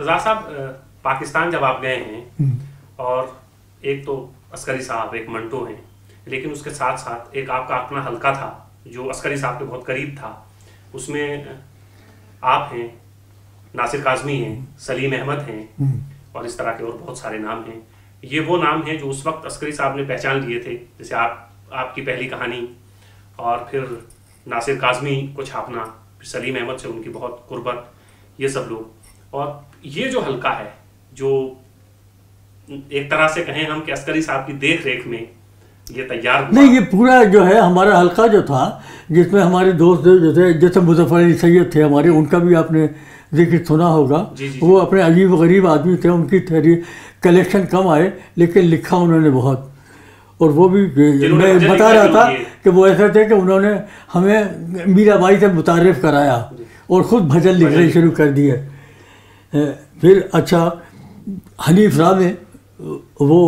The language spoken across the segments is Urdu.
انتظار صاحب، پاکستان جب آپ گئے ہیں اور ایک تو عسکری صاحب ایک منٹو ہیں، لیکن اس کے ساتھ ساتھ ایک آپ کا اپنا حلقہ تھا جو عسکری صاحب کے بہت قریب تھا، اس میں آپ ہیں، ناصر کاظمی ہیں، سلیم احمد ہیں اور اس طرح کے اور بہت سارے نام ہیں. یہ وہ نام ہیں جو اس وقت عسکری صاحب نے پہچان لیے تھے، جیسے آپ کی پہلی کہانی اور پھر ناصر کاظمی کو چھاپنا، پھر سلیم احمد سے ان کی بہت قربت، یہ سب لوگ. اور یہ جو حلقہ ہے جو ایک طرح سے کہیں ہم کہ عسکری صاحب کی دیکھ ریکھ میں یہ تیار ہوا. نہیں، یہ پورا جو ہے ہمارا حلقہ جو تھا، جس میں ہمارے دوست جو تھے، جیسے مظفر علی سید تھے ہمارے، ان کا بھی آپ نے ذکر سنا ہوگا. وہ اپنے عجیب و غریب آدمی تھے، ان کی کلیکشن کم آئے لیکن لکھا انہوں نے بہت. اور وہ بھی میں بتا رہا تھا کہ وہ ایسے تھے کہ انہوں نے ہمیں میرا بائی سے متعارف کرایا اور خود بھجن لکھنے شروع کر دیے. پھر اچھا حنیف راہ میں وہ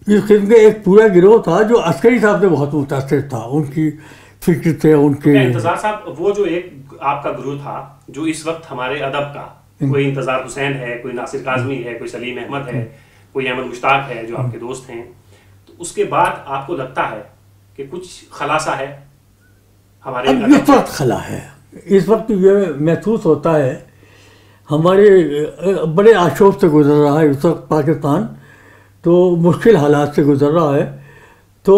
اس قسم کے ایک پورا گروہ تھا جو عسکری صاحب سے بہت متاثر تھا، ان کی فکر سے، ان کے. انتظار صاحب، وہ جو ایک آپ کا گروہ تھا جو اس وقت ہمارے ادب کا، کوئی انتظار حسین ہے، کوئی ناصر کاظمی ہے، کوئی سلیم احمد ہے، کوئی احمد مشتاق ہے جو آپ کے دوست ہیں، تو اس کے بعد آپ کو لگتا ہے کہ کچھ خلاصہ ہے ہمارے ادب؟ اس وقت خلا ہے، اس وقت یہ محسوس ہوتا ہے. ہمارے بڑے آشوب سے گزر رہا ہے اس وقت پاکستان، تو مشکل حالات سے گزر رہا ہے. تو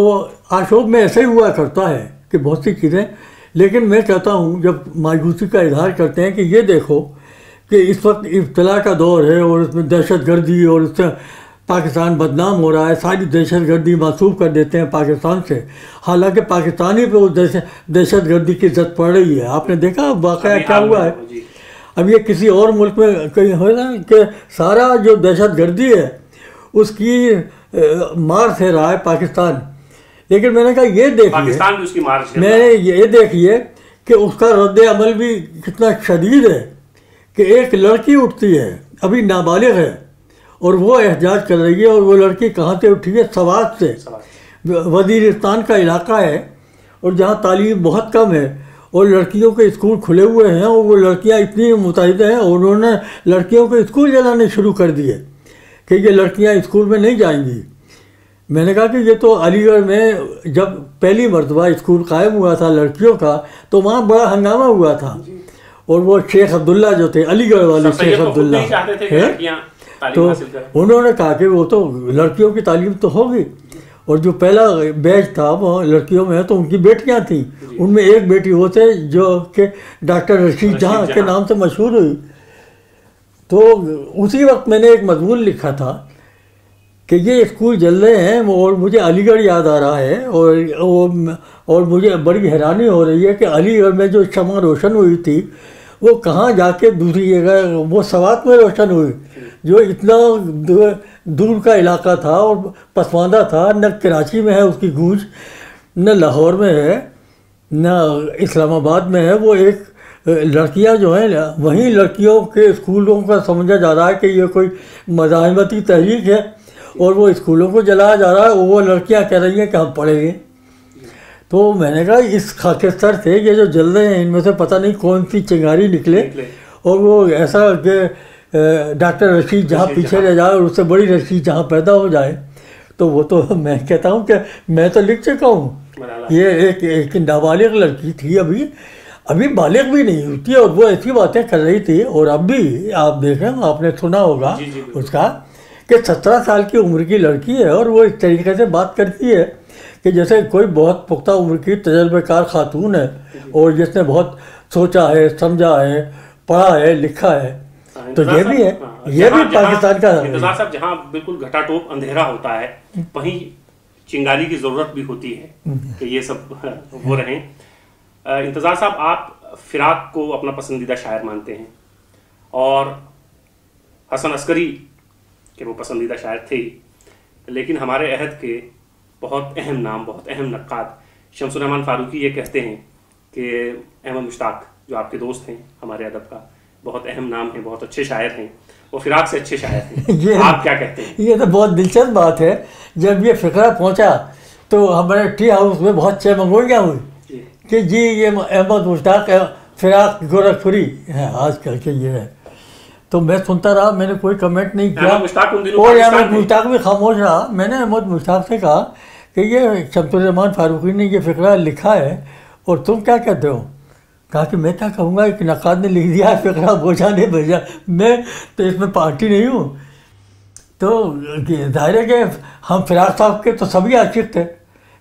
آشوب میں ایسا ہی ہوا کرتا ہے کہ بہت سی چیزیں، لیکن میں کہتا ہوں جب مایوسی کا اظہار کرتے ہیں کہ یہ دیکھو کہ اس وقت ابتلا کا دور ہے اور اس میں دہشت گردی، اور اس سے پاکستان بدنام ہو رہا ہے، ساری دہشت گردی منسوب کر دیتے ہیں پاکستان سے، حالانکہ پاکستانی پہ وہ دہشت گردی کی زد پڑ رہی ہے. آپ نے دیکھا واقعہ کیا ہوا ہے. اب یہ کسی اور ملک میں کہیں ہو نا کہ سارا جو دہشت گردی ہے اس کی مار سے رہا ہے پاکستان. لیکن میں نے کہا یہ دیکھیے، میں نے یہ دیکھیے کہ اس کا رد عمل بھی کتنا شدید ہے کہ ایک لڑکی اٹھتی ہے، ابھی نابالغ ہے، اور وہ احتجاج کر رہی ہے. اور وہ لڑکی کہاں سے اٹھی ہے؟ سوات سے. وزیرستان کا علاقہ ہے اور جہاں تعلیم بہت کم ہے اور لڑکیوں کے اسکول کھلے ہوئے ہیں، اور وہ لڑکیاں اتنی متحد ہیں، اور انہوں نے لڑکیوں کو اسکول جلانے شروع کر دیے کہ یہ لڑکیاں اسکول میں نہیں جائیں گی. میں نے کہا کہ یہ تو علی گڑھ میں جب پہلی مرتبہ اسکول قائم ہوا تھا لڑکیوں کا تو وہاں بڑا ہنگامہ ہوا تھا. اور وہ شیخ عبداللہ جو تھے، علی گڑھ والے شیخ عبداللہ، تو انہوں نے کہا کہ وہ تو لڑکیوں کی تعلیم تو ہوگی. اور جو پہلا بیچ تھا وہ لڑکیوں میں تو ان کی بیٹیاں تھیں، ان میں ایک بیٹی وہ تھے جو کہ ڈاکٹر رشید جہاں کے نام سے مشہور ہوئی. تو اسی وقت میں نے ایک مضمون لکھا تھا کہ یہ اسکول جل رہے ہیں، اور مجھے علی گڑھ یاد آ رہا ہے. اور مجھے بڑی حیرانی ہو رہی ہے کہ علی گڑھ میں جو شمع روشن ہوئی تھی وہ کہاں جا کے دوسری جگہ، وہ سوات میں روشن ہوئی، جو اتنا دور کا علاقہ تھا اور پسماندہ تھا. نہ کراچی میں ہے اس کی گونج، نہ لاہور میں ہے، نہ اسلام آباد میں ہے. وہ ایک لڑکیاں جو ہیں وہیں لڑکیوں کے اسکولوں کا سمجھا جا رہا ہے کہ یہ کوئی مزاحمتی تحریک ہے، اور وہ اسکولوں کو جلایا جا رہا ہے، اور وہ لڑکیاں کہہ رہی ہیں کہ ہم پڑھیں گے. تو میں نے کہا اس خاکستر سے یہ جو جل رہے ہیں ان میں سے پتہ نہیں کون سی چنگاری نکلے، اور وہ ایسا کہ ڈاکٹر رشید جہاں پیچھے رہ جائے اور اس سے بڑی رشید جہاں پیدا ہو جائے. تو وہ تو میں کہتا ہوں کہ میں تو لکھ چکا ہوں. یہ ایک نابالغ لڑکی تھی، ابھی بالغ بھی نہیں ہوتی، اور وہ ایسی باتیں کر رہی تھی. اور اب بھی آپ دیکھیں، آپ نے سنا ہوگا اس کا کہ 17 سال کی عمر کی لڑکی ہے، اور وہ اس طریقے سے بات کرتی ہے کہ جیسے کوئی بہت پختہ عمر کی تجربہ کار خاتون ہے، اور جس نے بہت سوچا ہے، سمجھا ہے، پڑھا ہے، لکھا ہے. تو یہ بھی ہے، یہ بھی پاکستان کا. انتظار صاحب، جہاں بالکل گھٹا ٹوپ اندھیرا ہوتا ہے وہیں چنگاری کی ضرورت بھی ہوتی ہے کہ یہ سب وہ رہیں. انتظار صاحب، آپ فراق کو اپنا پسندیدہ شاعر مانتے ہیں، اور حسن عسکری کہ وہ پسندیدہ شاعر تھے، لیکن ہمارے عہد کے بہت اہم نام، بہت اہم نقاد شمس الرحمن فاروقی یہ کہتے ہیں کہ احمد مشتاق جو آپ کے دوست ہیں ہمارے ادب کا، بہت اہم نام ہیں، بہت اچھے شاعر ہیں، وہ فراق سے اچھے شاعر ہیں. آپ کیا کہتے ہیں؟ یہ تو بہت دلچسپ بات ہے. جب یہ فقرہ پہنچا تو ہمارے ٹی ہاؤس میں بہت چہمگوئیاں ہوئی کہ جی یہ احمد مشتاق فراق گورکھپوری ہے آج کل کے. یہ ہے تو میں سنتا رہا, میں نے کوئی کمنٹ نہیں کیا, احمد مشتاق ان دنوں اور پاکستان احمد مشتاق بھی خاموش رہا. میں نے احمد مشتاق سے کہا کہ یہ شمس الرحمان فاروقی نے یہ فقرہ لکھا ہے اور تم کیا کہتے ہو؟ کہا کہ میں کیا کہوں گا, ایک نقاد نے لکھ دیا ہے فقرہ, بوجھا نہیں بھیجا, میں تو اس میں پارٹی نہیں ہوں. تو ظاہر ہے کہ ہم فراق صاحب کے تو سبھی عاشق تھے.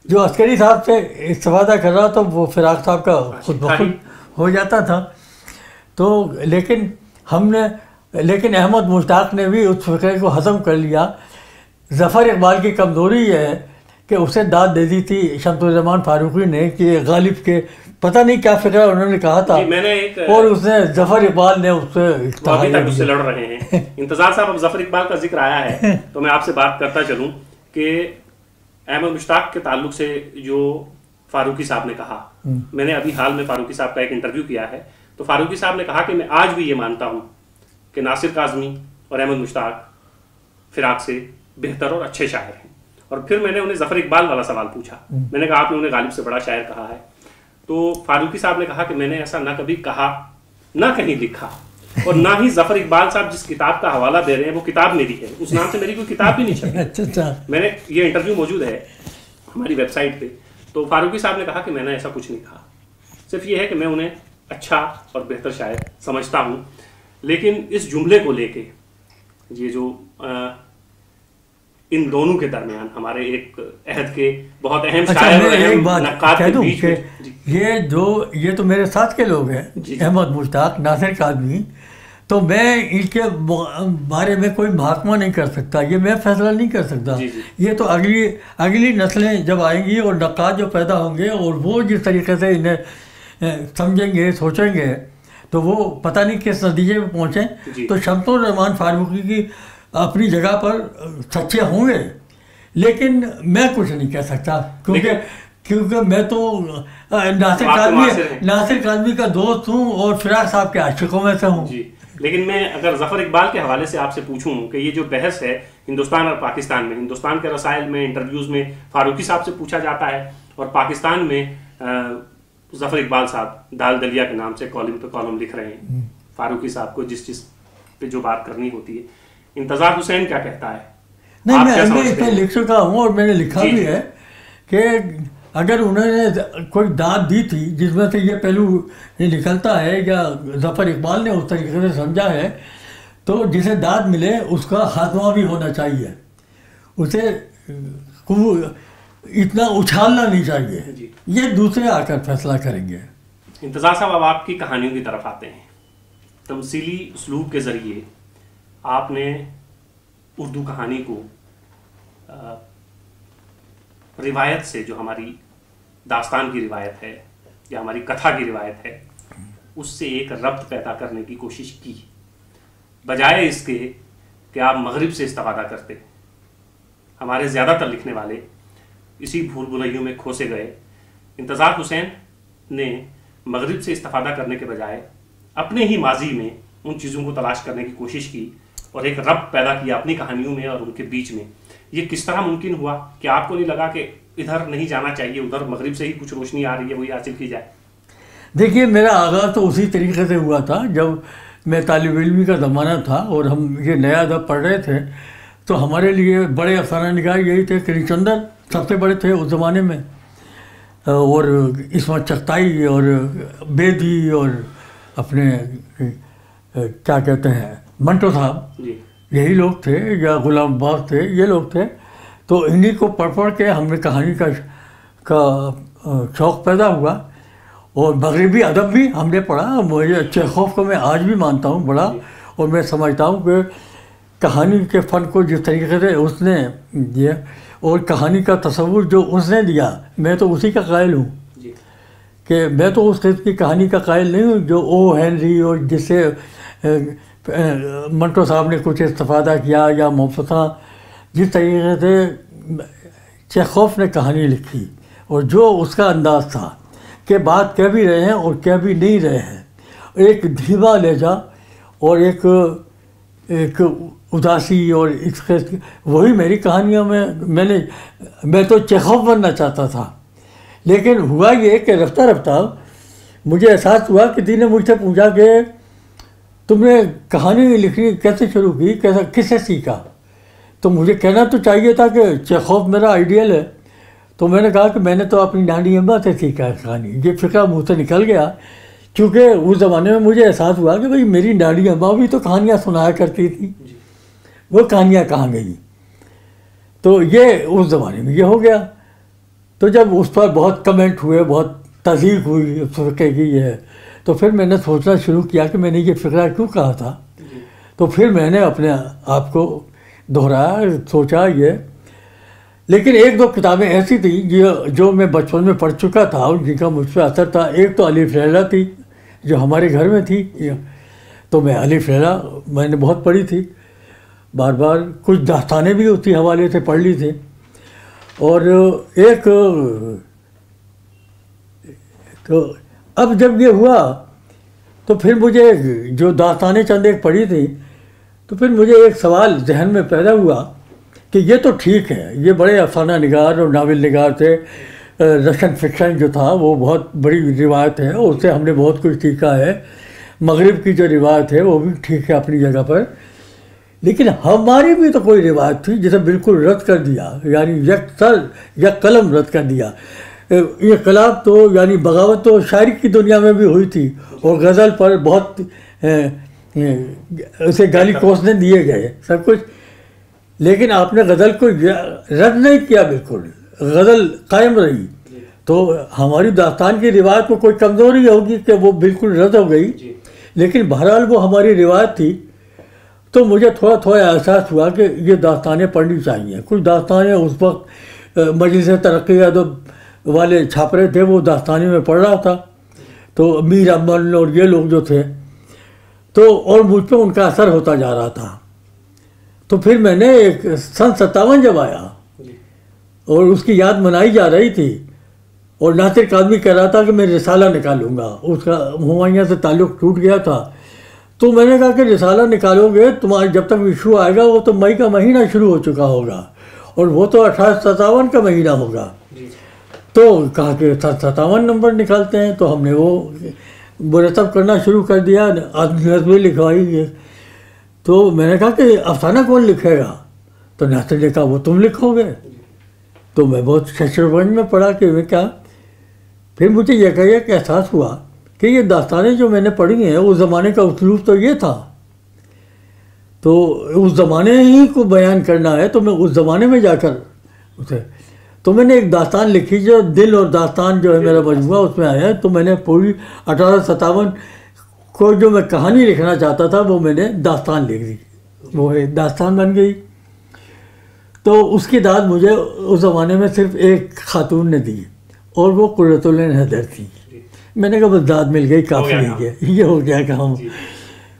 جو عسکری صاحب سے استفادہ کر رہا تو وہ فراق صاحب کا خود بخود ہو جاتا تھا. تو لیکن احمد مشتاق نے بھی اس فقرے کو ہضم کر لیا. ظفر اقبال کی کمزوری یہ ہے کہ اسے داد دے دی تھی شمس الرحمان فاروقی نے کہ غالب کے پتہ نہیں کیا فقرہ انہوں نے کہا تھا, اور اس نے ظفر اقبال نے اس سے ابھی تک اس سے لڑ رہے ہیں. انتظار صاحب, اب ظفر اقبال کا ذکر آیا ہے تو میں آپ سے بات کرتا چلوں کہ احمد مشتاق کے تعلق سے جو فاروقی صاحب نے کہا, میں نے ابھی حال میں فاروقی صاحب کا ایک انٹرویو کیا ہے, تو فاروقی صاحب نے کہا کہ میں آج بھی یہ مانتا ہوں کہ ناصر کاظمی اور احمد مشتاق فراق سے بہتر اور اچھے شاعر ہیں. اور پھر میں نے انہیں ظفر اقبال والا سوال پوچھا, میں نے کہا آپ نے انہیں غالب سے بڑا شاعر کہا ہے, تو فاروقی صاحب نے کہا کہ میں نے ایسا نہ کبھی کہا, نہ کہیں لکھا, اور نہ ہی ظفر اقبال صاحب جس کتاب کا حوالہ دے رہے ہیں وہ کتاب میری ہے, اس نام سے میری کوئی کتاب بھی نہیں چھپی. میں نے یہ انٹرویو موجود ہے ہماری ویب سائٹ پہ. تو فاروقی صاحب نے کہا کہ میں نے ایسا کچھ نہیں کہا, صرف یہ ہے کہ میں انہیں اچھا اور بہتر شاعر سمجھتا ہوں. لیکن اس جملے کو لے کے یہ جو ان دونوں کے درمیان ہمارے ایک عہد کے بہت اہم شاعر اور اہم نقاد کے بیچ میں, یہ تو میرے ساتھ کے لوگ ہیں, احمد مشتاق, ناصر کاظمی, تو میں ان کے بارے میں کوئی محاکمہ نہیں کر سکتا, یہ میں فیصلہ نہیں کر سکتا. یہ تو اگلی نسلیں جب آئیں گی اور نقاد جو پیدا ہوں گے اور وہ جس طریقے سے انہیں سمجھیں گے, سوچیں گے, تو وہ پتہ نہیں کس نتیجے میں پہنچیں. تو شمس الرحمان فاروقی کی اپنی جگہ پر سچے ہوں گے, لیکن میں کچھ نہیں کہہ سکتا کیونکہ میں تو ناصر کاظمی کا دوست ہوں اور فراق صاحب کے عاشقوں میں سے ہوں. لیکن میں اگر ظفر اقبال کے حوالے سے آپ سے پوچھوں کہ یہ جو بحث ہے ہندوستان اور پاکستان میں, ہندوستان کے رسائل میں, انٹرویوز میں فاروقی صاحب سے پوچھا جاتا ہے, اور پاکستان میں ظفر اقبال صاحب دال دلیا کے نام سے کالم پہ کالم لکھ رہے ہیں فاروقی صاحب کو جس چیز پہ جو بات کرنی ہوتی ہے. انتظار حسین کیا کہتا ہے؟ نہیں, میں اس پہ لکھ چکا ہوں اور میں نے لکھا بھی ہے کہ اگر انہوں نے کوئی داد دی تھی جس میں سے یہ پہلو نکلتا ہے یا ظفر اقبال نے اس طریقے سے سمجھا ہے, تو جسے داد ملے اس کا خاتمہ بھی ہونا چاہیے, اسے اتنا اچھالنا نہیں چاہیے. یہ دوسرے آ کر فیصلہ کریں گے. انتظار صاحب, اب آپ کی کہانیوں کی طرف آتے ہیں. تمثیلی اسلوب کے ذریعے آپ نے اردو کہانی کو روایت سے, جو ہماری داستان کی روایت ہے یا ہماری کتھا کی روایت ہے, اس سے ایک ربط پیدا کرنے کی کوشش کی, بجائے اس کے کہ آپ مغرب سے استفادہ کرتے. ہمارے زیادہ تر لکھنے والے اسی بھول بھلیوں میں کھوسے گئے. انتظار حسین نے مغرب سے استفادہ کرنے کے بجائے اپنے ہی ماضی میں ان چیزوں کو تلاش کرنے کی کوشش کی اور ایک ربط پیدا کیا اپنی کہانیوں میں اور ان کے بیچ میں. یہ کس طرح ممکن ہوا کہ آپ کو نہیں لگا کہ ادھر نہیں جانا چاہیے, ادھر مغرب سے ہی کچھ روشنی آ رہی ہے, وہی حاصل کی جائے؟ دیکھیے, میرا آغاز تو اسی طریقے سے ہوا تھا جب میں طالب علمی کا زمانہ تھا اور ہم یہ نیا ادب پڑھ رہے تھے, تو ہمارے لیے بڑے افسانہ نگار یہی تھے. کریم چندر سب سے بڑے تھے اس زمانے میں, اور عصمت چغتائی اور بیدی اور اپنے کیا کہتے ہیں منٹو صاحب, یہی لوگ تھے, یا غلام عباس تھے, یہ لوگ تھے. تو انہی کو پڑھ پڑھ کے ہم نے کہانی کا شوق پیدا ہوا, اور مغربی ادب بھی ہم نے پڑھا. مجھے چیخوف کو میں آج بھی مانتا ہوں بڑا, اور میں سمجھتا ہوں کہ کہانی کے فن کو جس طریقے سے اس نے دیا اور کہانی کا تصور جو اس نے دیا, میں تو اسی کا قائل ہوں. کہ میں تو اس قسم کی کہانی کا قائل نہیں ہوں جو او ہینری اور جس سے منٹو صاحب نے کچھ استفادہ کیا, یا محفتہ جس طریقے سے چیخوف نے کہانی لکھی اور جو اس کا انداز تھا کہ بات کہہ بھی رہے ہیں اور کہہ بھی نہیں رہے ہیں, ایک دھیما لہجہ اور ایک اداسی, اور اس وہی میری کہانیوں میں تو چیخوف بننا چاہتا تھا. لیکن ہوا یہ کہ رفتہ رفتہ مجھے احساس ہوا کہ کسی نے مجھ سے پوچھا کہ تم نے کہانی لکھنی کیسے شروع کی، کیسا، کس سے سیکھا؟ تو مجھے کہنا تو چاہیے تھا کہ چیخوف میرا آئیڈیل ہے. تو میں نے کہا کہ میں نے تو اپنی نانی اماں سے سیکھا ہے کہانی. یہ فقرہ منہ سے نکل گیا، کیونکہ اس زمانے میں مجھے احساس ہوا کہ بھئی میری نانی اماں بھی تو کہانیاں سنایا کرتی تھی، وہ کہانیاں کہاں گئی. تو یہ اس زمانے میں یہ ہو گیا. تو جب اس پر بہت کمنٹ ہوئے، بہت تصدیق ہوئی اس فقرے کی یہ ہے، تو پھر میں نے سوچنا شروع کیا کہ میں نے یہ فقرہ کیوں کہا تھا. تو پھر میں نے اپنے آپ کو دہرایا، سوچا یہ. لیکن ایک دو کتابیں ایسی تھیں جو میں بچپن میں پڑھ چکا تھا اور جن کا مجھ پہ اثر تھا. ایک تو الف لیلا تھی جو ہمارے گھر میں تھی، تو میں الف لیلا میں نے بہت پڑھی تھی، بار بار. کچھ داستانیں بھی اسی حوالے سے پڑھ لی تھی. اور ایک تو اب جب یہ ہوا تو پھر مجھے جو داستانیں چند ایک پڑھی تھی، تو پھر مجھے ایک سوال ذہن میں پیدا ہوا کہ یہ تو ٹھیک ہے، یہ بڑے افسانہ نگار اور ناول نگار تھے. رشین فکشن جو تھا وہ بہت بڑی روایت ہے، اور اس سے ہم نے بہت کچھ سیکھا ہے. مغرب کی جو روایت ہے وہ بھی ٹھیک ہے اپنی جگہ پر. لیکن ہماری بھی تو کوئی روایت تھی جسے بالکل رد کر دیا، یعنی یک قلم رد کر دیا. انقلاب تو یعنی بغاوت تو شاعری کی دنیا میں بھی ہوئی تھی، اور غزل پر بہت اسے گالی کوسنے دیے گئے سب کچھ. لیکن آپ نے غزل کو رد نہیں کیا، بالکل غزل قائم رہی. تو ہماری داستان کی روایت میں کوئی کمزوری ہوگی کہ وہ بالکل رد ہو گئی، لیکن بہرحال وہ ہماری روایت تھی. تو مجھے تھوڑا تھوڑا احساس ہوا کہ یہ داستانیں پڑھنی چاہیے. کچھ داستانیں اس وقت مجلس ترقی والے چھاپ رہے تھے، وہ داستانیں میں پڑھ رہا تھا. تو میر امن اور یہ لوگ جو تھے، تو اور مجھ پہ ان کا اثر ہوتا جا رہا تھا. تو پھر میں نے ایک سن 57 جب آیا اور اس کی یاد منائی جا رہی تھی، اور ناصر کاظمی کہہ رہا تھا کہ میں رسالہ نکالوں گا، اس کا ہمایوں سے تعلق ٹوٹ گیا تھا. تو میں نے کہا کہ رسالہ نکالو گے تمہارے جب تک ایشو آئے گا وہ تو مئی کا مہینہ شروع ہو چکا ہوگا، اور وہ تو 1857 کا مہینہ ہوگا. تو کہا کہ 57 نمبر نکالتے ہیں. تو ہم نے وہ مرتب کرنا شروع کر دیا، نظمیں لکھوائی. تو میں نے کہا کہ افسانہ کون لکھے گا؟ تو ناصر نے کہا وہ تم لکھو گے. تو میں بہت ششربند میں پڑا کہ میں کیا. پھر مجھے یہ کہا کہ احساس ہوا کہ یہ داستانیں جو میں نے پڑھی ہیں اس زمانے کا اسلوب تو یہ تھا، تو اس زمانے ہی کو بیان کرنا ہے. تو میں اس زمانے میں جا کر اسے، تو میں نے ایک داستان لکھی جو دل اور داستان جو ہے میرا مجموعہ اس میں آیا ہے. تو میں نے پوری 1857 کو جو میں کہانی لکھنا چاہتا تھا وہ میں نے داستان لکھ دی، وہ ایک داستان بن گئی. تو اس کی داد مجھے اس زمانے میں صرف ایک خاتون نے دی، اور وہ قرۃ العین حیدر تھی. میں نے کہا بس داد مل گئی، کافی نہیں ہے، یہ ہو گیا کام.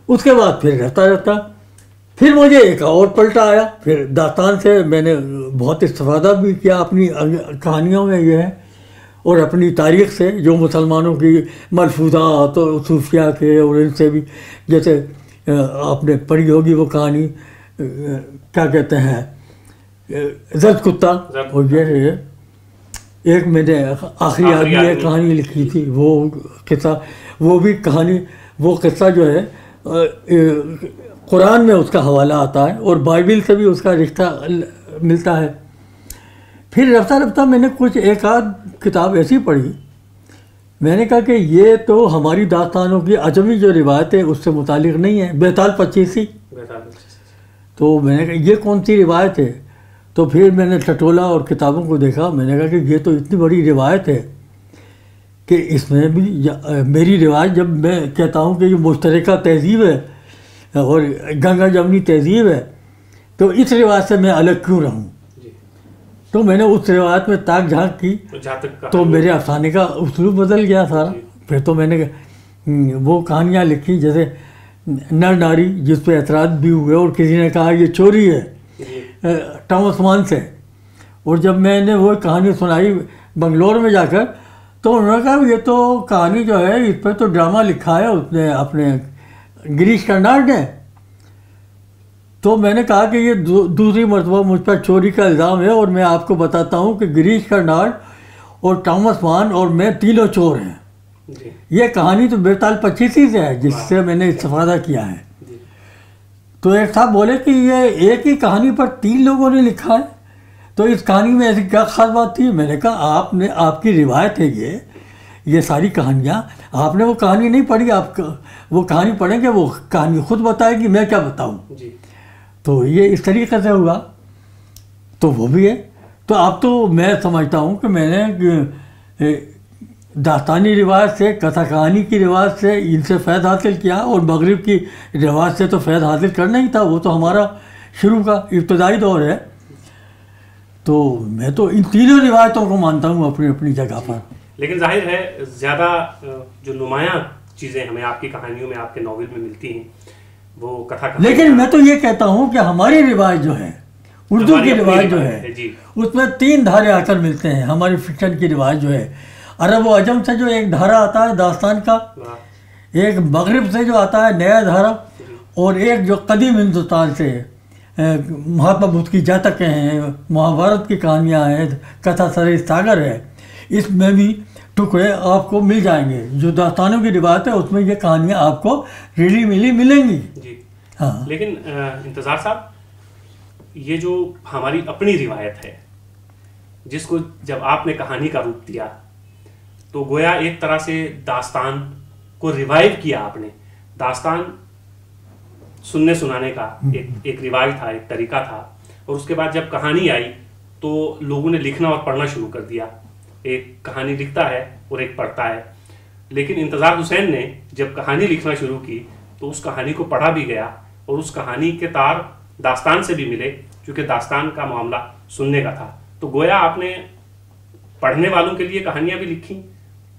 اس کے بعد پھر رہتا پھر مجھے ایک اور پلٹا آیا. پھر داستان سے میں نے بہت استفادہ بھی کیا اپنی کہانیوں میں یہ ہے، اور اپنی تاریخ سے جو مسلمانوں کی ملفوظات اور صوفیہ کے، اور ان سے بھی، جیسے آپ نے پڑھی ہوگی وہ کہانی کیا کہتے ہیں زرد کتا، اور یہ ایک میں نے آخری آدمی ایک کہانی لکھی تھی، وہ قصہ، وہ بھی کہانی، وہ قصہ جو ہے قرآن میں اس کا حوالہ آتا ہے، اور بائبل سے بھی اس کا رشتہ ملتا ہے. پھر رفتہ رفتہ میں نے کچھ ایک آدھ کتاب ایسی پڑھی، میں نے کہا کہ یہ تو ہماری داستانوں کی عجمی جو روایت ہے اس سے متعلق نہیں ہے. بیتال پچیسی، تو میں نے کہا یہ کون سی روایت ہے؟ تو پھر میں نے ٹٹولہ اور کتابوں کو دیکھا. میں نے کہا کہ یہ تو اتنی بڑی روایت ہے کہ اس میں بھی میری روایت، جب میں کہتا ہوں کہ یہ مشترکہ تہذیب ہے اور گنگا جمنی تہذیب ہے، تو اس روایت سے میں الگ کیوں رہوں؟ تو میں نے اس روایت میں تاک جھانک کی، تو میرے افسانے کا اسلوب بدل گیا سارا. پھر تو میں نے وہ کہانیاں لکھی جیسے نر ناری، جس پہ اعتراض بھی ہوئے اور کسی نے کہا یہ چوری ہے ٹامس مان سے. اور جب میں نے وہ کہانی سنائی بنگلور میں جا کر، تو انہوں نے کہا یہ تو کہانی جو ہے اس پہ تو ڈرامہ لکھا ہے اس نے اپنے گریش کرناڈ نے. تو میں نے کہا کہ یہ دوسری مرتبہ مجھ پر چوری کا الزام ہے، اور میں آپ کو بتاتا ہوں کہ گریش کرناڈ اور ٹامس مان اور میں تینوں چور ہیں. جی یہ کہانی تو بیتال 25 سے ہے جس سے میں نے استفادہ کیا ہے. جی تو ایک صاحب بولے کہ یہ ایک ہی کہانی پر 3 لوگوں نے لکھا ہے، تو اس کہانی میں ایسی کیا خاص بات تھی؟ میں نے کہا آپ کی روایت ہے یہ ساری کہانیاں، آپ نے وہ کہانی نہیں پڑھی، آپ وہ کہانی پڑھیں گے، وہ کہانی خود بتائے گی، میں کیا بتاؤں. جی تو یہ اس طریقے سے ہوا، تو وہ بھی ہے. تو اب تو میں سمجھتا ہوں کہ میں نے داستانی روایت سے، کتھا کہانی کی روایت سے ان سے فیض حاصل کیا، اور مغرب کی روایت سے تو فیض حاصل کرنا ہی تھا، وہ تو ہمارا شروع کا ابتدائی دور ہے. تو میں تو ان تینوں روایتوں کو مانتا ہوں اپنی اپنی جگہ پر. لیکن ظاہر ہے زیادہ جو نمایاں چیزیں ہمیں آپ کی کہانیوں میں، آپ کے ناول میں ملتی ہیں وہ کتھا کہانی. لیکن میں تو یہ کہتا ہوں کہ ہماری روایت جو ہے، اردو کی روایت جو ہے، اس میں 3 دھارے آ کر ملتے ہیں. ہماری فکشن کی روایت جو ہے، عرب و عجم سے جو ایک دھارا آتا ہے داستان کا، ایک مغرب سے جو آتا ہے نیا دھارا، اور ایک جو قدیم ہندوستان سے مہاتما بدھ کی جاتکیں ہیں، مہابھارت کی کہانیاں ہیں، کتھا سرے ساگر ہے. اس میں بھی ٹکڑے آپ کو مل جائیں گے. جو داستانوں کی روایت ہے اس میں یہ کہانیاں آپ کو ریلی ملی ملیں گی. جی ہاں. لیکن انتظار صاحب، یہ جو ہماری اپنی روایت ہے، جس کو جب آپ نے کہانی کا روپ دیا تو گویا ایک طرح سے داستان کو ریوائیو کیا آپ نے. داستان سننے سنانے کا ایک رواج تھا، ایک طریقہ تھا، اور اس کے بعد جب کہانی آئی تو لوگوں نے لکھنا اور پڑھنا شروع کر دیا. ایک کہانی لکھتا ہے اور ایک پڑھتا ہے. لیکن انتظار حسین نے جب کہانی لکھنا شروع کی تو اس کہانی کو پڑھا بھی گیا، اور اس کہانی کے تار داستان سے بھی ملے، کیونکہ داستان کا معاملہ سننے کا تھا. تو گویا آپ نے پڑھنے والوں کے لیے کہانیاں بھی لکھی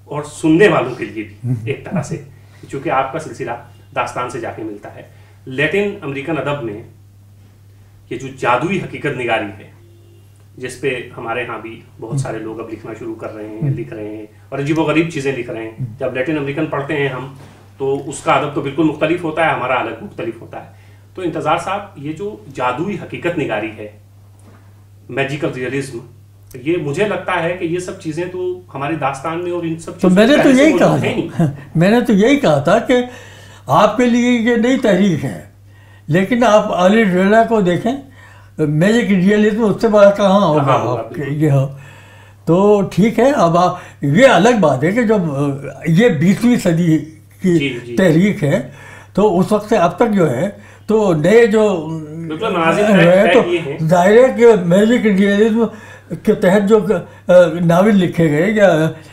اور سننے والوں کے لیے بھی ایک طرح سے، چونکہ آپ کا سلسلہ داستان سے جا کے ملتا ہے. لیٹن امریکن ادب میں یہ جو جادوئی حقیقت نگاری ہے، جس پہ ہمارے ہاں بھی بہت سارے لوگ اب لکھنا شروع کر رہے ہیں، لکھ رہے ہیں، اور عجیب و غریب چیزیں لکھ رہے ہیں. جب لیٹن امریکن پڑھتے ہیں ہم تو اس کا ادب تو بالکل مختلف ہوتا ہے، ہمارا الگ مختلف ہوتا ہے. تو انتظار صاحب، یہ جو جادوئی حقیقت نگاری ہے، میجیکل ریئلزم، یہ مجھے لگتا ہے کہ یہ سب چیزیں تو ہماری داستان میں اور ان سب تو میں نے تو یہی کہا تھا، میں نے تو یہی کہا تھا کہ آپ کے لیے یہ نئی تحریک ہے، لیکن آپ علی ڈیلا کو دیکھیں، میجک ریئلزم اس سے بڑا کہاں ہوگا. یہ ہو تو ٹھیک ہے. اب یہ الگ بات ہے کہ جب یہ 20ویں صدی کی تحریک ہے تو اس وقت سے اب تک جو ہے تو نئے جو ہے تو ظاہر ہے کہ میجک ریئلزم کے تحت جو ناول لکھے گئے، یا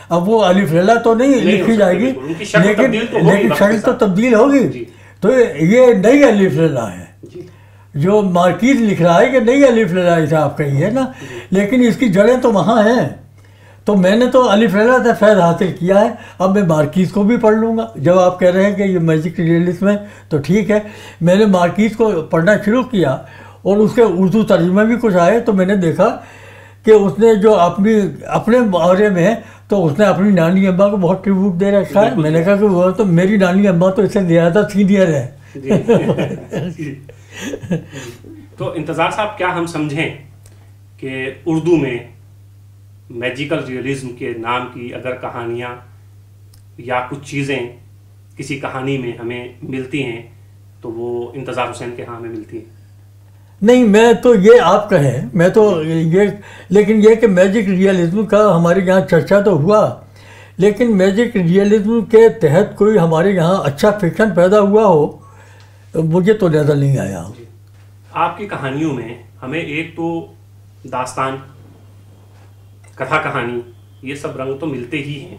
اب وہ الف لیلا تو نہیں لکھی جائے گی، لیکن شکل تو تبدیل ہوگی. تو یہ نئی الف لیلا ہے. جو مارکیز لکھ رہا ہے کہ نئی الف لیلا اسے آپ کہی ہے نا، لیکن اس کی جڑیں تو وہاں ہیں. تو میں نے تو الف لیلا سے فیض حاصل کیا ہے، اب میں مارکیز کو بھی پڑھ لوں گا. جب آپ کہہ رہے ہیں کہ یہ میجک ریئلزم ہے تو ٹھیک ہے. میں نے مارکیز کو پڑھنا شروع کیا اور اس کے اردو ترجمے بھی کچھ آئے، تو میں نے دیکھا کہ اس نے جو اپنے بارے میں تو اس نے اپنی نانی اماں کو بہت ٹریبیوٹ دے رکھا ہے. میں نے کہا کہ وہ تو میری نانی اماں تو اس سے زیادہ سینئر ہے. تو انتظار صاحب، کیا ہم سمجھیں کہ اردو میں میجیکل ریئلزم کے نام کی اگر کہانیاں یا کچھ چیزیں کسی کہانی میں ہمیں ملتی ہیں تو وہ انتظار حسین کے ہاں ہمیں ملتی ہیں؟ نہیں، میں تو یہ آپ کہیں، میں تو یہ، لیکن یہ کہ میجک ریئلزم کا ہمارے یہاں چرچا تو ہوا، لیکن میجک ریئلزم کے تحت کوئی ہمارے یہاں اچھا فکشن پیدا ہوا ہو مجھے تو نظر نہیں آیا. آپ کی کہانیوں میں ہمیں ایک تو داستان، کتھا کہانی، یہ سب رنگ تو ملتے ہی ہیں،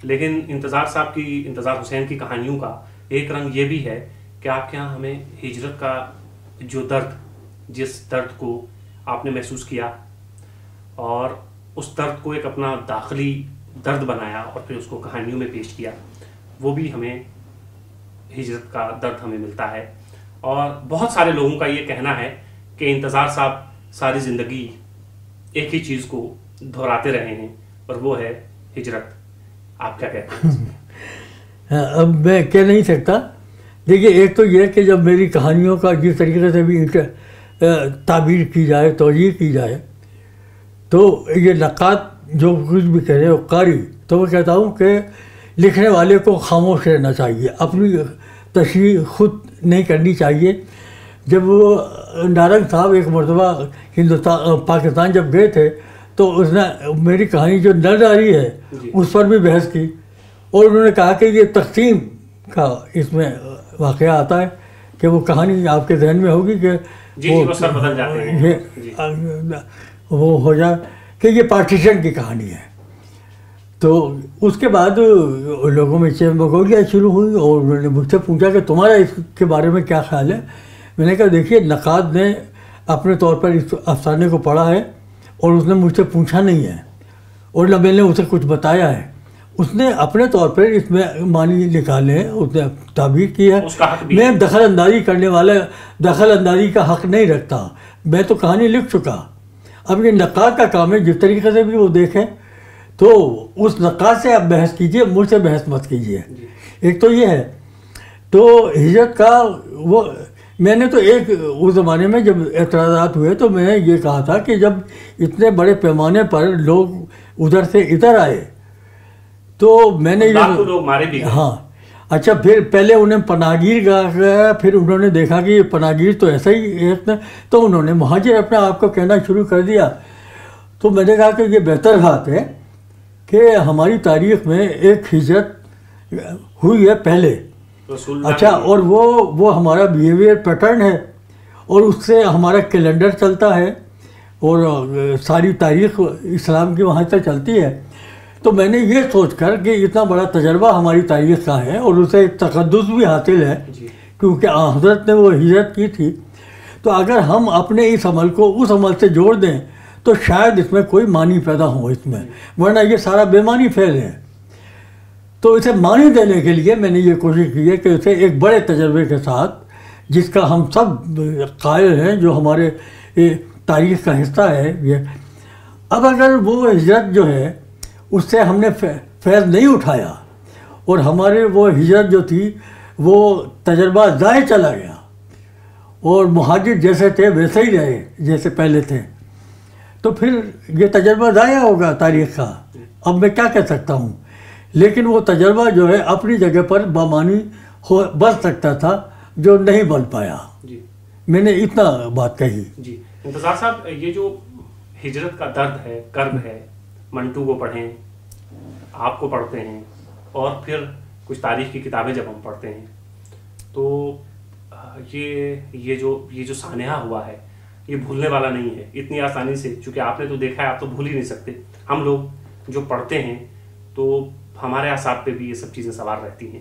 لیکن انتظار حسین کی کہانیوں کا ایک رنگ یہ بھی ہے کہ آپ کے یہاں ہمیں ہجرت کا جو درد، جس درد کو آپ نے محسوس کیا اور اس درد کو ایک اپنا داخلی درد بنایا اور پھر اس کو کہانیوں میں پیش کیا، وہ بھی ہمیں ہجرت کا درد ہمیں ملتا ہے. اور بہت سارے لوگوں کا یہ کہنا ہے کہ انتظار صاحب ساری زندگی ایک ہی چیز کو دہراتے رہے ہیں اور وہ ہے ہجرت. آپ کیا کہتے ہیں؟ اب میں کہہ نہیں سکتا. دیکھیے، ایک تو یہ کہ جب میری کہانیوں کا جس طریقے سے بھی تعبیر کی جائے، توجیہ کی جائے، تو یہ نقاد جو کچھ بھی کہہ رہے ہو، قاری، تو میں کہتا ہوں کہ لکھنے والے کو خاموش رہنا چاہیے، اپنی تشریح خود نہیں کرنی چاہیے. جب وہ نارنگ صاحب ایک مرتبہ پاکستان جب گئے تھے تو اس نے میری کہانی جو نر ناری ہے اس پر بھی بحث کی، اور انہوں نے کہا کہ یہ تقسیم کا اس میں واقعہ آتا ہے کہ وہ کہانی آپ کے ذہن میں ہوگی کہ وہ ہو جائے کہ یہ پارٹیشن کی کہانی ہے. تو اس کے بعد لوگوں میں چمگولیاں شروع ہوئی اور انہوں نے مجھ سے پوچھا کہ تمہارا اس کے بارے میں کیا خیال ہے. میں نے کہا دیکھیے نقاد نے اپنے طور پر اس افسانے کو پڑھا ہے اور اس نے مجھ سے پوچھا نہیں ہے اور نہ میں نے اسے کچھ بتایا ہے. اس نے اپنے طور پر اس میں معنی نکالے ہیں، اس نے تعبیر کی ہے. میں دخل اندازی کرنے والا دخل اندازی کا حق نہیں رکھتا، میں تو کہانی لکھ چکا. اب یہ نقاد کا کام ہے، جس طریقے سے بھی وہ دیکھیں تو اس نقاد سے آپ بحث کیجئے، مجھ سے بحث مت کیجئے. ایک تو یہ ہے. تو ہجرت کا وہ میں نے تو ایک اس زمانے میں جب اعتراضات ہوئے تو میں نے یہ کہا تھا کہ جب اتنے بڑے پیمانے پر لوگ ادھر سے ادھر آئے تو میں نے لوگ مارے بھی. ہاں اچھا، پھر پہلے انہیں پناہ گیر گیا، پھر انہوں نے دیکھا کہ یہ پناہ گیر تو ایسا ہی ایک تو انہوں نے مہاجر اپنے آپ کو کہنا شروع کر دیا. تو میں نے کہا کہ یہ بہتر بات ہے کہ ہماری تاریخ میں ایک ہجرت ہوئی ہے پہلے. اچھا، اور وہ ہمارا بیہیویئر پیٹرن ہے اور اس سے ہمارا کیلنڈر چلتا ہے اور ساری تاریخ اسلام کی وہاں سے چلتی ہے. تو میں نے یہ سوچ کر کہ اتنا بڑا تجربہ ہماری تاریخ کا ہے اور اسے ایک تقدس بھی حاصل ہے کیونکہ حضرت نے وہ ہجرت کی تھی، تو اگر ہم اپنے اس عمل کو اس عمل سے جوڑ دیں تو شاید اس میں کوئی معنی پیدا ہو اس میں، ورنہ یہ سارا بے معنی پھیل ہے. تو اسے معنی دینے کے لیے میں نے یہ کوشش کی ہے کہ اسے ایک بڑے تجربے کے ساتھ جس کا ہم سب قائل ہیں، جو ہمارے تاریخ کا حصہ ہے یہ. اب اگر وہ ہجرت جو ہے اس سے ہم نے فیض نہیں اٹھایا اور ہمارے وہ ہجرت جو تھی وہ تجربہ ضائع چلا گیا اور مہاجر جیسے تھے ویسے ہی رہے جیسے پہلے تھے، تو پھر یہ تجربہ ضائع ہوگا تاریخ کا. اب میں کیا کہہ سکتا ہوں، لیکن وہ تجربہ جو ہے اپنی جگہ پر بامانی بن سکتا تھا جو نہیں بن پایا. میں نے اتنا بات کہی. جی انتظار صاحب، یہ جو ہجرت کا درد ہے، کرب ہے، منٹو کو پڑھیں، آپ کو پڑھتے ہیں اور پھر کچھ تاریخ کی کتابیں جب ہم پڑھتے ہیں تو یہ جو سانحہ ہوا ہے یہ بھولنے والا نہیں ہے اتنی آسانی سے، چونکہ آپ نے تو دیکھا ہے، آپ تو بھول ہی نہیں سکتے. ہم لوگ جو پڑھتے ہیں تو ہمارے اعصاب پہ بھی یہ سب چیزیں سوار رہتی ہیں.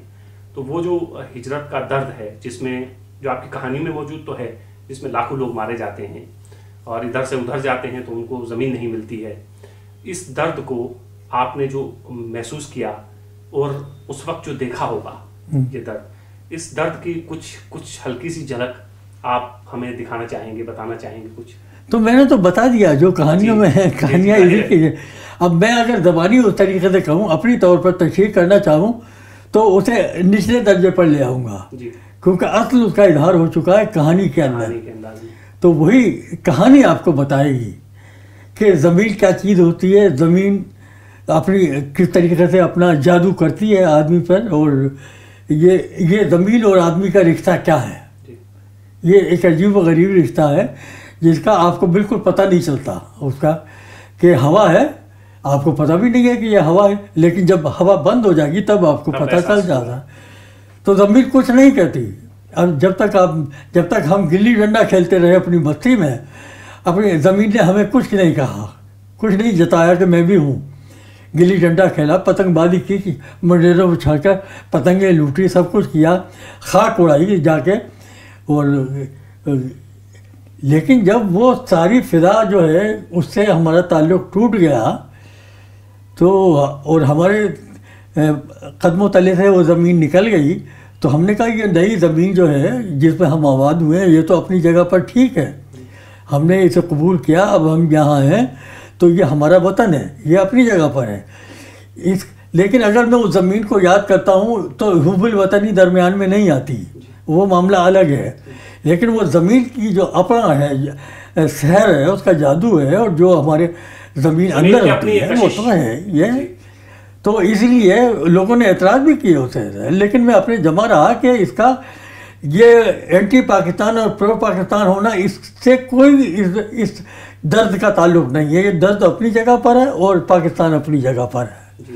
تو وہ جو ہجرت کا درد ہے جس میں جو آپ کی کہانی میں موجود تو ہے، جس میں لاکھوں لوگ مارے جاتے ہیں اور ادھر سے ادھر جاتے ہیں تو ان کو زمین نہیں ملتی ہے، اس درد کو آپ نے جو محسوس کیا اور اس وقت جو دیکھا ہوگا یہ درد، اس درد کی کچھ ہلکی سی جھلک آپ ہمیں دکھانا چاہیں گے، بتانا چاہیں گے کچھ؟ تو میں نے تو بتا دیا جو کہانیوں میں ہے، کہانیاں اسی کی ہیں. اب میں اگر زبانی اس طریقے سے کہوں، اپنی طور پر تشریح کرنا چاہوں تو اسے نچلے درجے پر لے آؤں گا کیونکہ اصل اس کا اظہار ہو چکا ہے کہانی کے اندر. تو وہی کہانی آپ کو بتائے گی کہ زمین کیا چیز ہوتی ہے، زمین اپنی کس طریقے سے اپنا جادو کرتی ہے آدمی پر، اور یہ زمین اور آدمی کا رشتہ کیا ہے. یہ ایک عجیب و غریب رشتہ ہے جس کا آپ کو بالکل پتہ نہیں چلتا، اس کا کہ ہوا ہے، آپ کو پتہ بھی نہیں ہے کہ یہ ہوا ہے، لیکن جب ہوا بند ہو جائے گی تب آپ کو پتہ چل جاتا. تو زمین کچھ نہیں کہتی. اب جب تک ہم گلی ڈنڈا کھیلتے رہے اپنی بستی میں، اپنی زمین نے ہمیں کچھ نہیں کہا، کچھ نہیں جتایا کہ میں بھی ہوں. گلی ڈنڈا کھیلا، پتنگ بازی کی، منڈیروں میں چھڑ کر پتنگیں لوٹی، سب کچھ کیا، خاک اڑائی جا کے. اور لیکن جب وہ ساری فضا جو ہے اس سے ہمارا تعلق ٹوٹ گیا تو اور ہمارے قدموں تلے سے وہ زمین نکل گئی، تو ہم نے کہا یہ نئی زمین جو ہے جس پہ ہم آباد ہوئے ہیں یہ تو اپنی جگہ پر ٹھیک ہے، ہم نے اسے قبول کیا، اب ہم یہاں ہیں تو یہ ہمارا وطن ہے، یہ اپنی جگہ پر ہے. لیکن اگر میں اس زمین کو یاد کرتا ہوں تو حب الوطنی درمیان میں نہیں آتی، وہ معاملہ الگ ہے. لیکن وہ زمین کی جو اپنا ہے، سحر ہے، اس کا جادو ہے، اور جو ہمارے زمین اندر ہوتی ہے وہ تو ہے یہ. تو اس لیے لوگوں نے اعتراض بھی کیے اسے، لیکن میں اپنے جمع رہا کہ اس کا یہ اینٹی پاکستان اور پرو پاکستان ہونا اس سے کوئی اس درد کا تعلق نہیں ہے. یہ درد اپنی جگہ پر ہے اور پاکستان اپنی جگہ پر ہے.